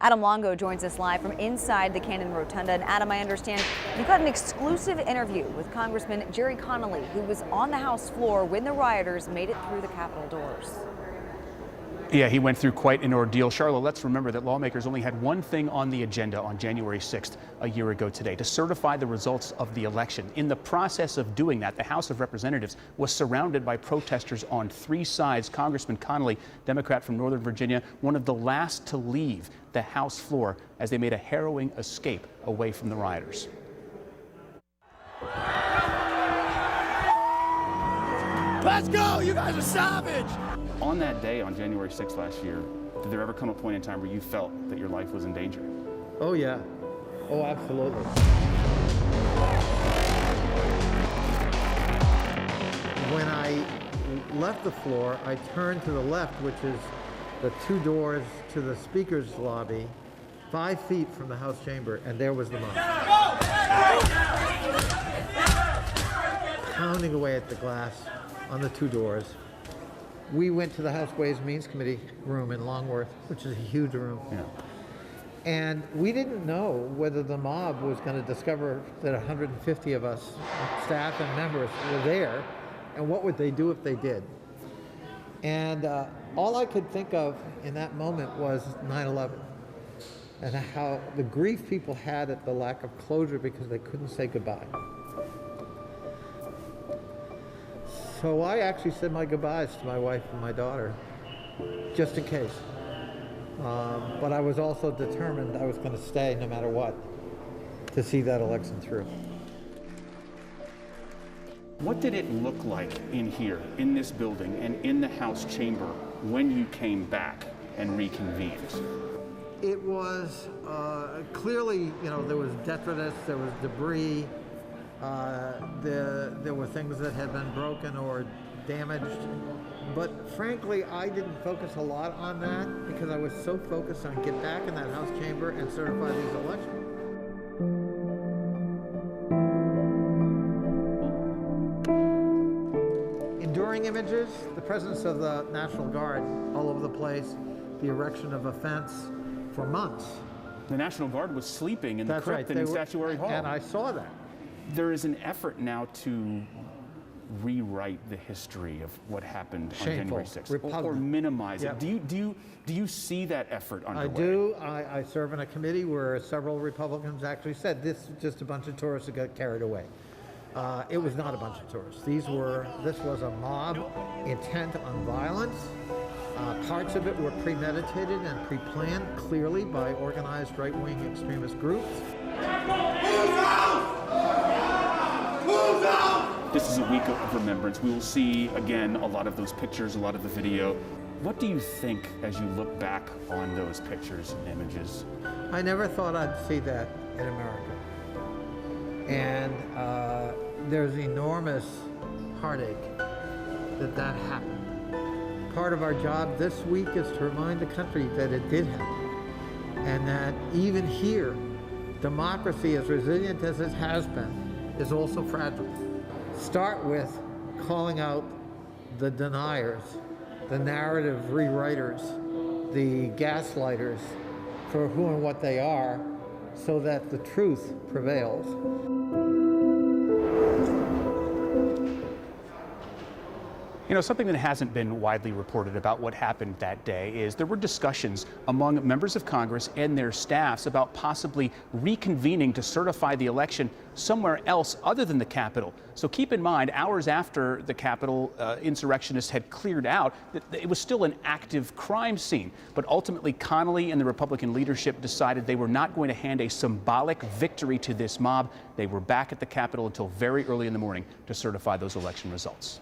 Adam Longo joins us live from inside the Cannon Rotunda. And Adam, I understand you got an exclusive interview with Congressman Gerry Connolly, who was on the House floor when the rioters made it through the Capitol doors. Yeah, he went through quite an ordeal. Charlotte, let's remember that lawmakers only had one thing on the agenda on January 6th, a year ago today, to certify the results of the election. In the process of doing that, the House of Representatives was surrounded by protesters on three sides. Congressman Connolly, Democrat from Northern Virginia, one of the last to leave the House floor as they made a harrowing escape away from the rioters. Let's go! You guys are savage! On that day, on January 6th last year, did there ever come a point in time where you felt that your life was in danger? Oh, yeah. Oh, absolutely. When I left the floor, I turned to the left, which is the two doors to the speaker's lobby, 5 feet from the House chamber, and there was the mob. Pounding away at the glass on the two doors. We went to the House Ways and Means Committee room in Longworth, which is a huge room. Yeah. And we didn't know whether the mob was going to discover that 150 of us, staff and members, were there, and what would they do if they did. And all I could think of in that moment was 9/11 and how the grief people had at the lack of closure because they couldn't say goodbye. So I actually said my goodbyes to my wife and my daughter, just in case. But I was also determined I was going to stay no matter what to see that election through. What did it look like in here, in this building, and in the House chamber when you came back and reconvened? It was clearly, there was detritus, there was debris. There were things that had been broken or damaged, but frankly, I didn't focus a lot on that because I was so focused on get back in that House chamber and certify these elections. Enduring images, the presence of the National Guard all over the place, the erection of a fence for months. The National Guard was sleeping in the crypt in Statuary Hall. And I saw that. There is an effort now to rewrite the history of what happened on January 6th, or minimize it. Do you see that effort underway? I do. I serve in a committee where several Republicans actually said this is just a bunch of tourists who got carried away. It was not a bunch of tourists. This was a mob intent on violence. Parts of it were premeditated and pre-planned clearly by organized right-wing extremist groups. This is a week of remembrance. We will see, again, a lot of those pictures, a lot of the video. What do you think as you look back on those pictures and images? I never thought I'd see that in America. And there's enormous heartache that happened. Part of our job this week is to remind the country that it did happen. And that even here, democracy, as resilient as it has been, is also fragile. Start with calling out the deniers, the narrative rewriters, the gaslighters for who and what they are, so that the truth prevails. Something that hasn't been widely reported about what happened that day is there were discussions among members of Congress and their staffs about possibly reconvening to certify the election somewhere else other than the Capitol. So keep in mind, hours after the Capitol insurrectionists had cleared out, it was still an active crime scene. But ultimately, Connolly and the Republican leadership decided they were not going to hand a symbolic victory to this mob. They were back at the Capitol until very early in the morning to certify those election results.